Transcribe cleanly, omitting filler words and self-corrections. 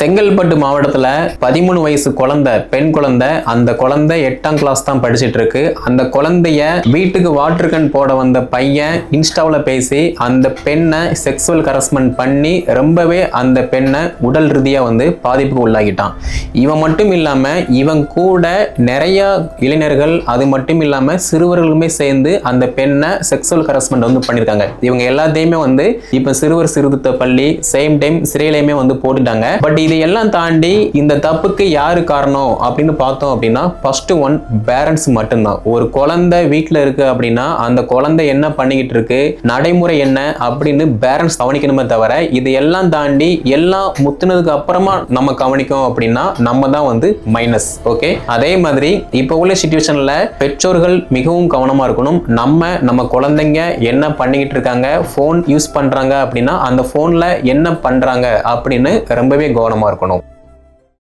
செங்கல்பட்டு மாவட்டத்துல 13 வயசு குழந்தை, பெண் குழந்தை, அந்த குழந்தை 8ஆம் கிளாஸ் தான் படிச்சிட்டு இருக்கு. அந்த குழந்தைய வீட்டுக்கு வாட்டர் கேன் போட வந்த பையன் இன்ஸ்டாவில் பேசி அந்த பெண்ணை செக்ஸுவல் ஹராஸ்மெண்ட் பண்ணி ரொம்பவே அந்த பெண்ணை உடல் ரீதியா பாதிப்புக்கு உள்ளாகிட்டான். இவன் மட்டும் இல்லாம இவன் கூட நிறைய இளைஞர்கள், அது மட்டும் இல்லாம சிறுவர்களுமே சேர்ந்து அந்த பெண்ணை செக்ஸுவல் ஹராஸ்மெண்ட் பண்ணிருக்காங்க. இவங்க எல்லாத்தையுமே இப்ப சிறுவர் சீர்திருத்த பள்ளி சேம் டைம் சிறையிலையுமே போட்டுட்டாங்க. பட் இதையெல்லாம் தாண்டி இந்த தப்புக்கு யாரு காரணம் அப்படின்னு பார்த்தோம் அப்படின்னா ஃபர்ஸ்ட் ஒன் பேரண்ட்ஸ் மட்டும்தான். ஒரு குழந்தை வீட்டுல இருக்கு அப்படின்னா அந்த குழந்தை என்ன பண்ணிக்கிட்டு இருக்கு, நடைமுறை என்ன அப்படின்னு பேரண்ட்ஸ் கவனிக்கணுமே தவிர இதையெல்லாம் தாண்டி எல்லாம் முத்துனதுக்கு அப்புறமா நம்ம கவனிக்கும் அப்படின்னா நம்ம தான் மைனஸ். ஓகே, அதே மாதிரி இப்ப உள்ள சிச்சுவேஷன்ல பெற்றோர்கள் மிகவும் கவனமா இருக்கணும். நம்ம குழந்தைங்க என்ன பண்ணிக்கிட்டு இருக்காங்க, போன் யூஸ் பண்றாங்க அப்படின்னா அந்த போன்ல என்ன பண்றாங்க அப்படின்னு ரொம்பவே கவனமா இருக்கணும்.